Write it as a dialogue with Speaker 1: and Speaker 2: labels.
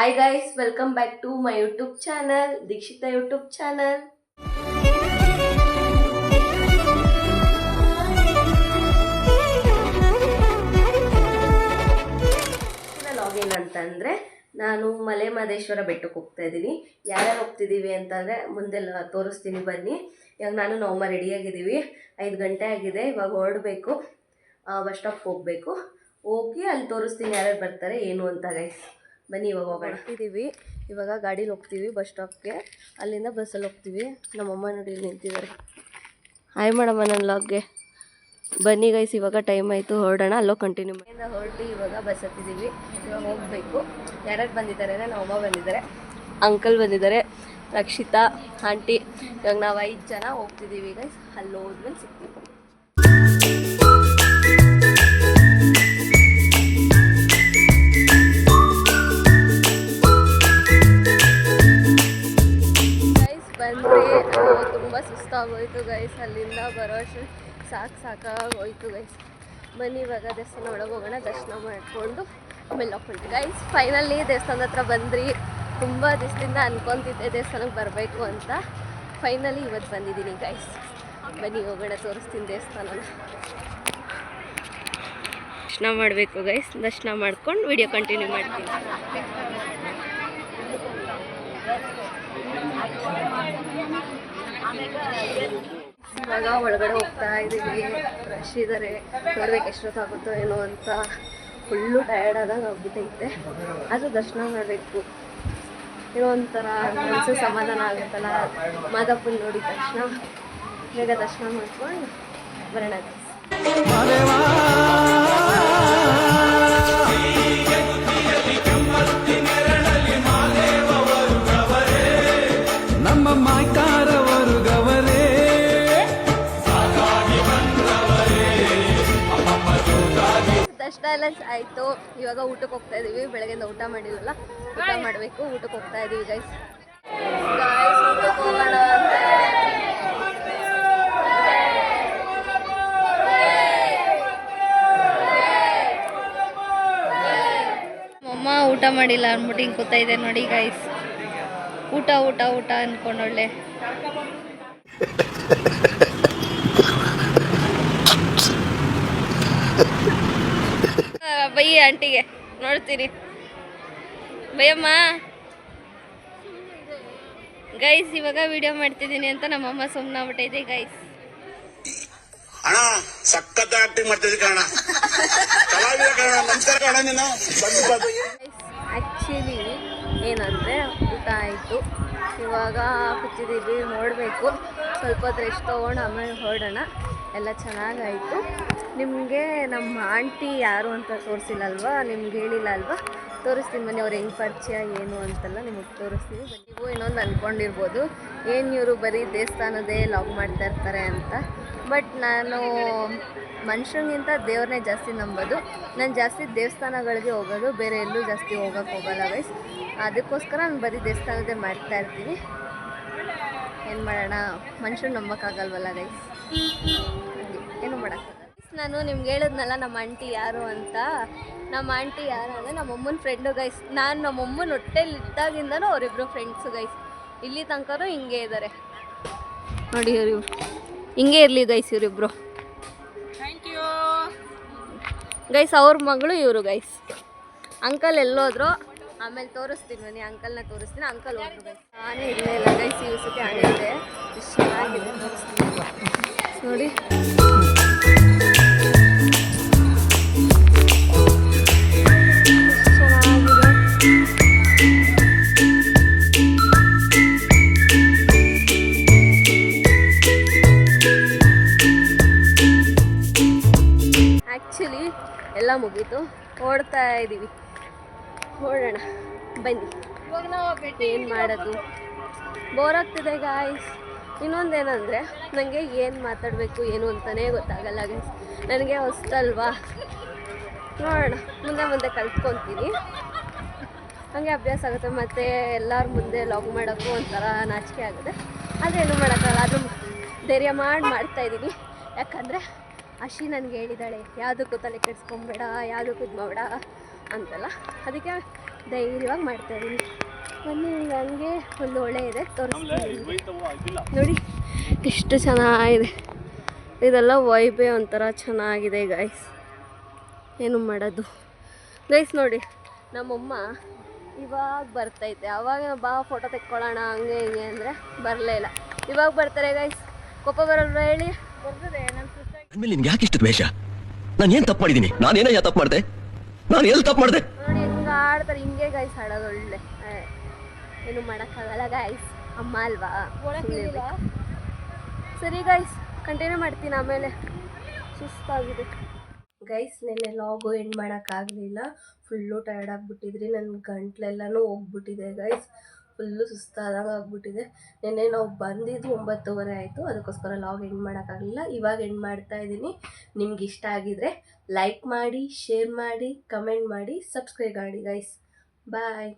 Speaker 1: Hi guys, welcome back to my YouTube channel, Dikshita YouTube channel. Log ಏನಂತಂದರೆ ನಾನು ಮಲೆ ಮಹದೇಶ್ವರ ಬೆಟ್ಟಕ್ಕೆ ಹೋಗ್ತಾ ಇದ್ದೀನಿ. ಯಾರ್ಯಾರು ಹೋಗ್ತಿದ್ದೀವಿ ಅಂತಂದರೆ ಮುಂದೆಲ್ಲ ತೋರಿಸ್ತೀನಿ ಬನ್ನಿ. ಇವಾಗ ನಾನು ನವಮ್ಮ ರೆಡಿಯಾಗಿದ್ದೀವಿ. 5 ಗಂಟೆ ಆಗಿದೆ. ಇವಾಗ ಹೊರಡಬೇಕು, ಬಸ್ ಸ್ಟಾಪ್ ಹೋಗಬೇಕು. ಹೋಗಿ ಅಲ್ಲಿ ತೋರಿಸ್ತೀನಿ ಯಾರ್ಯಾರು ಬರ್ತಾರೆ ಏನು ಅಂತ ಗೈಸ್. ಬನ್ನಿ ಇವಾಗ ಹೋಗ್ತಿದ್ದೀವಿ. ಇವಾಗ ಗಾಡೀಲಿ ಹೋಗ್ತೀವಿ ಬಸ್ ಸ್ಟಾಪ್ಗೆ, ಅಲ್ಲಿಂದ ಬಸ್ಸಲ್ಲಿ ಹೋಗ್ತೀವಿ. ನಮ್ಮಮ್ಮ ನೋಡಿ ನಿಂತಿದ್ದಾರೆ. ಹಾಯ್ ಮಾಡಮ್ಮ ನನ್ನ ಲಾಗ್ಗೆ. ಬನ್ನಿ ಗೈಸ್, ಇವಾಗ ಟೈಮ್ ಆಯಿತು, ಹೊರಡೋಣ. ಅಲ್ಲೋ ಕಂಟಿನ್ಯೂ ಮಾಡಿಂದ ಹೊರಟಿ ಇವಾಗ ಬಸ್ ಹತ್ತಿದ್ದೀವಿ. ಇವಾಗ ಹೋಗಬೇಕು. ಯಾರ್ಯಾರು ಬಂದಿದ್ದಾರೆ ಅಂದರೆ ನಮ್ಮಮ್ಮ ಬಂದಿದ್ದಾರೆ, ಅಂಕಲ್ ಬಂದಿದ್ದಾರೆ, ರಕ್ಷಿತಾ ಆಂಟಿ. ಇವಾಗ ನಾವು 5 ಜನ ಹೋಗ್ತಿದ್ದೀವಿ ಗೈಸ್. ಅಲ್ಲಿ ಹೋದ್ಮೇಲೆ ಸಿಗ್ತೀವಿ. ತುಂಬ ಸುಸ್ತಾಗೋಯ್ತು ಗೈಸ್. ಅಲ್ಲಿಂದ ಬರೋಷ್ಟು ಸಾಕಾಗೋಯ್ತು ಗೈಸ್. ಬನ್ನಿ ಇವಾಗ ದೇವಸ್ಥಾನ ಒಳಗೆ ಹೋಗೋಣ. ದರ್ಶನ ಮಾಡಿಕೊಂಡು ಆಮೇಲೆ ಹೋಗ್ಕೊಂಡ್ವಿ ಗೈಸ್. ಫೈನಲಿ ದೇವಸ್ಥಾನದ ಹತ್ರ ಬಂದ್ರಿ. ತುಂಬ ದಿವಸದಿಂದ ಅನ್ಕೊತಿದ್ದೆ ದೇವಸ್ಥಾನಕ್ಕೆ ಬರಬೇಕು ಅಂತ. ಫೈನಲಿ ಇವತ್ತು ಬಂದಿದ್ದೀನಿ ಗೈಸ್. ಬನ್ನಿ ಹೋಗೋಣ, ತೋರಿಸ್ತೀನಿ ದೇವಸ್ಥಾನನ. ದರ್ಶನ ಮಾಡಬೇಕು ಗೈಸ್. ದರ್ಶನ ಮಾಡ್ಕೊಂಡು ವಿಡಿಯೋ ಕಂಟಿನ್ಯೂ ಮಾಡ್ತೀನಿ. ಇವಾಗ ಒಳಗಡೆ ಹೋಗ್ತಾ ಇದ್ದೀವಿ. ರಶ್ ಇದ್ದಾರೆ, ನೋಡ್ಬೇಕು ಎಷ್ಟೊತ್ತಾಗುತ್ತೋ ಏನೋ ಅಂತ. ಫುಲ್ಲು ಟಯರ್ಡ್ ಆದಾಗ ಹೋಗ್ಬಿಟ್ಟೈತೆ. ಅದು ದರ್ಶನ ಮಾಡಬೇಕು. ಏನೋ ಒಂಥರ ಮನಸ್ಸು ಸಮಾಧಾನ ಆಗುತ್ತಲ್ಲ ಮಾದಪ್ಪನ ನೋಡಿದ ತಕ್ಷಣ. ಬೇಗ ದರ್ಶನ ಮಾಡ್ಕೊಂಡು ಬರೋಣ. ದರ್ಶನ ಎಲ್ಲ ಆಯಿತು. ಇವಾಗ ಊಟಕ್ಕೆ ಹೋಗ್ತಾ ಇದ್ದೀವಿ. ಬೆಳಗ್ಗೆಯಿಂದ ಊಟ ಮಾಡಿಲ್ಲಲ್ಲ, ಊಟ ಮಾಡಬೇಕು. ಊಟಕ್ಕೆ ಹೋಗ್ತಾ ಇದ್ದೀವಿ ಗೈಸ್. ಊಟಕ್ಕೆ ಹೋಗೋಣ. ಅಮ್ಮ ಊಟ ಮಾಡಿಲ್ಲ ಅಂದ್ಬಿಟ್ಟು ಹಿಂಗೆ ಕೂತಾ ಇದೆ ನೋಡಿ ಗೈಸ್. ಊಟ ಊಟ ಊಟ ಅಂದ್ಕೊಂಡೊಳ್ಳೆ. ಬೈಯಿ ಆಂಟಿಗೆ, ನೋಡ್ತೀನಿ. ಬೈಯಮ್ಮ. ಗೈಸ್ ಇವಾಗ ವಿಡಿಯೋ ಮಾಡ್ತಿದ್ದೀನಿ ಅಂತ ನಮ್ಮಮ್ಮ ಸುಮ್ಮನಾಗ್ಬಿಟ್ಟೈತೆ ಗೈಸ್.
Speaker 2: ಅಣ್ಣ ಸಖತ್ ಆಕ್ಟಿಂಗ್ ಮಾಡ್ತಿದ್ದೆ ಕಣ.
Speaker 1: ಆ್ಯಕ್ಚುಲಿ ಏನಂದರೆ ಊಟ ಆಯಿತು. ಇವಾಗ ಕೂತಿದ್ದೀವಿ, ನೋಡಬೇಕು. ಸ್ವಲ್ಪ ಹೊತ್ತು ರೆಸ್ಟ್ ತೊಗೊಂಡು ಆಮೇಲೆ ಹೊರಡೋಣ. ಎಲ್ಲ ಚೆನ್ನಾಗಾಯಿತು. ನಿಮಗೆ ನಮ್ಮ ಆಂಟಿ ಯಾರು ಅಂತ ತೋರಿಸಿಲ್ಲಲ್ವಾ, ನಿಮ್ಗೆ ಹೇಳಿಲ್ಲ ಅಲ್ವಾ? ತೋರಿಸ್ತೀನಿ ಬನ್ನಿ. ಅವ್ರು ಹೆಂಗೆ ಪರಿಚಯ ಏನು ಅಂತೆಲ್ಲ ನಿಮಗೆ ತೋರಿಸ್ತೀನಿ. ನೀವು ಇನ್ನೊಂದು ಅಂದ್ಕೊಂಡಿರ್ಬೋದು, ಏನು ಇವರು ಬರೀ ದೇವಸ್ಥಾನದೇ ಲಾಗ್ ಮಾಡ್ತಾ ಇರ್ತಾರೆ ಅಂತ. ಬಟ್ ನಾನು ಮನುಷ್ಯನಿಗಿಂತ ದೇವ್ರನ್ನೇ ಜಾಸ್ತಿ ನಂಬೋದು. ನಾನು ಜಾಸ್ತಿ ದೇವಸ್ಥಾನಗಳಿಗೆ ಹೋಗೋದು, ಬೇರೆ ಎಲ್ಲೂ ಜಾಸ್ತಿ ಹೋಗೋಕ್ಕೆ ಹೋಗಲ್ಲ ಗೈಸ್. ಅದಕ್ಕೋಸ್ಕರ ನಾನು ಬರೀ ದೇವಸ್ಥಾನದೇ ಮಾಡ್ತಾ ಇರ್ತೀನಿ. ಏನು ಮಾಡೋಣ, ಮನುಷ್ಯನ ನಂಬೋಕ್ಕಾಗಲ್ವಲ್ಲ ಗೈಸ್. ಹಾಗೆ ಏನು ಮಾಡೋಕ್ಕಾಗಲ್ಲ. ನಾನು ನಿಮ್ಗೆ ಹೇಳಿದ್ನಲ್ಲ ನಮ್ಮ ಆಂಟಿ ಯಾರು ಅಂತ. ನಮ್ಮ ಆಂಟಿ ಯಾರು ಅಂದರೆ ನಮ್ಮಮ್ಮನ ಫ್ರೆಂಡು ಗೈಸ್. ನಾನು ನಮ್ಮಮ್ಮನ ಹೊಟ್ಟೆಲಿ ಇದ್ದಾಗಿಂದನೂ ಅವರಿಬ್ಬರು ಫ್ರೆಂಡ್ಸು ಗೈಸ್. ಇಲ್ಲಿ ತನಕನೂ ಹಿಂಗೆ ಇದ್ದಾರೆ ನೋಡಿ. ಇವರು ಹಿಂಗೆ ಇರಲಿ ಗೈಸ್, ಇವರಿಬ್ಬರು ಗೈಸ್. ಅವ್ರ ಮಗಳು ಇವರು ಗೈಸ್. ಅಂಕಲ್ ಎಲ್ಲೋದ್ರು, ಆಮೇಲೆ ತೋರಿಸ್ತೀನಿ ಬನ್ನಿ. ಅಂಕಲ್ನ ತೋರಿಸ್ತೀನಿ. ಅಂಕಲ್ ಹೋದ್ರು ಗೈಸ್. ಆನೆ ಇಲ್ಲೇ ಇಲ್ಲ ಗೈಸ್. ಈ ಸತಿ ಆನೆ ಇದೆ, ಎಷ್ಟು ಚೆನ್ನಾಗಿದೆ ತೋರಿಸ್ತೀನಿ ನೋಡಿ. ಆ್ಯಕ್ಚುಲಿ ಎಲ್ಲ ಮುಗೀತು, ಓಡ್ತಾ ಇದ್ದೀವಿ. ಓಡೋಣ ಬನ್ನಿ. ಏನು ಮಾಡೋದು, ಬೋರ್ ಆಗ್ತಿದೆ ಗಾಯ್ಸ್. ಇನ್ನೊಂದೇನೆಂದರೆ ನನಗೆ ಏನು ಮಾತಾಡಬೇಕು ಏನು ಅಂತಲೇ ಗೊತ್ತಾಗಲ್ಲ ಗೈಸ್. ನನಗೆ ಹೊಸ್ತಲ್ವಾ, ನೋಡೋಣ ಮುಂದೆ ಮುಂದೆ ಕಲ್ತ್ಕೊತೀನಿ. ಹಾಗೆ ಅಭ್ಯಾಸ ಆಗುತ್ತೆ. ಮತ್ತು ಎಲ್ಲರ ಮುಂದೆ ಲಾಗ್ ಮಾಡೋಕ್ಕೂ ಒಂಥರ ನಾಚಿಕೆ ಆಗುತ್ತೆ. ಆದರೆ ಏನು ಮಾಡೋಕ್ಕಲ್ಲ, ಅದು ಧೈರ್ಯ ಮಾಡ್ತಾಯಿದ್ದೀನಿ. ಯಾಕಂದರೆ ಅಶಿ ನನಗೆ ಹೇಳಿದ್ದಾಳೆ, ಯಾವುದಕ್ಕೂ ತಲೆ ಕೆಡಿಸ್ಕೊಂಬೇಡ, ಯಾವುದಕ್ಕೂ ಇದು ಮಾಡಬೇಡ ಅಂತೆಲ್ಲ. ಅದಕ್ಕೆ ಧೈರ್ಯವಾಗಿ ಮಾಡ್ತಾಯಿದ್ದೀನಿ. ಬನ್ನಿ ಹಂಗೆ ಒಂದು ಹೊಳೆ ಇದೆ ತೋರಿಸ್ತೀನಿ ನೋಡಿ ಎಷ್ಟು ಚೆನ್ನಾಗಿದೆ. ಇದೆಲ್ಲ ವೈಬೇ ಒಂಥರ ಚೆನ್ನಾಗಿದೆ ಗೈಸ್. ಏನು ಮಾಡೋದು ಗೈಸ್. ನೋಡಿ ನಮ್ಮಮ್ಮ ಇವಾಗ ಬರ್ತೈತೆ, ಅವಾಗ ಬಾ ಫೋಟೋ ತೆಕ್ಕೊಳ್ಳೋಣ ಹಂಗೆ ಹಿಂಗೆ ಅಂದರೆ ಬರಲೇ ಇಲ್ಲ. ಇವಾಗ ಬರ್ತಾರೆ ಗೈಸ್. ಕೋಪ ಬರಲ್ವ ಹೇಳಿ? ಬರ್ತದೆ.
Speaker 3: ಆಮೇಲೆ ನಿನ್ಗೆ ಯಾಕೆ ಇಷ್ಟು ದ್ವೇಷ? ನಾನು ಏನು ತಪ್ಪು ಮಾಡಿದ್ದೀನಿ? ನಾನೇನಯ್ಯ ತಪ್ಪು ಮಾಡಿದೆ? ನಾನು ಎಲ್ಲಿ ತಪ್ಪು ಮಾಡಿದೆ?
Speaker 1: ನೋಡಿ ಹಿಂಗೆ ಆಡ್ತಾರೆ, ಹಿಂಗೆ ಗೈಸ್ ಆಡೋದು. ಒಳ್ಳೆ ಏನು ಮಾಡೋಕ್ಕಾಗಲ್ಲ ಗೈಸ್, ಅಮ್ಮ ಅಲ್ವಾ. ಸರಿ ಗೈಸ್, ಕಂಟಿನ್ಯೂ ಮಾಡ್ತೀನಿ ಆಮೇಲೆ. ಸುಸ್ತಾಗಿದೆ ಗೈಸ್. ನೆನ್ನೆ ಲಾಗು ಎಂಡ್ ಮಾಡೋಕ್ಕಾಗಲಿಲ್ಲ, ಫುಲ್ಲು ಟಯರ್ಡ್ ಆಗಿಬಿಟ್ಟಿದ್ರಿ. ನನ್ನ ಗಂಟ್ಲೆಲ್ಲನೂ ಹೋಗ್ಬಿಟ್ಟಿದೆ ಗೈಸ್, ಫುಲ್ಲು ಸುಸ್ತಾದಂಗೆ ಆಗಿಬಿಟ್ಟಿದೆ. ನೆನ್ನೆ ನಾವು ಬಂದಿದ್ದು 9:30 ಆಯಿತು, ಅದಕ್ಕೋಸ್ಕರ ಲಾಗ್ ಎಂಡ್ ಮಾಡೋಕ್ಕಾಗಲಿಲ್ಲ. ಇವಾಗ ಎಂಡ್ ಮಾಡ್ತಾ ಇದ್ದೀನಿ. ನಿಮ್ಗೆ ಇಷ್ಟ ಆಗಿದ್ರೆ ಲೈಕ್ ಮಾಡಿ, ಶೇರ್ ಮಾಡಿ, ಕಮೆಂಟ್ ಮಾಡಿ, ಸಬ್ಸ್ಕ್ರೈಬ್ ಮಾಡಿ ಗೈಸ್. ಬಾಯ್.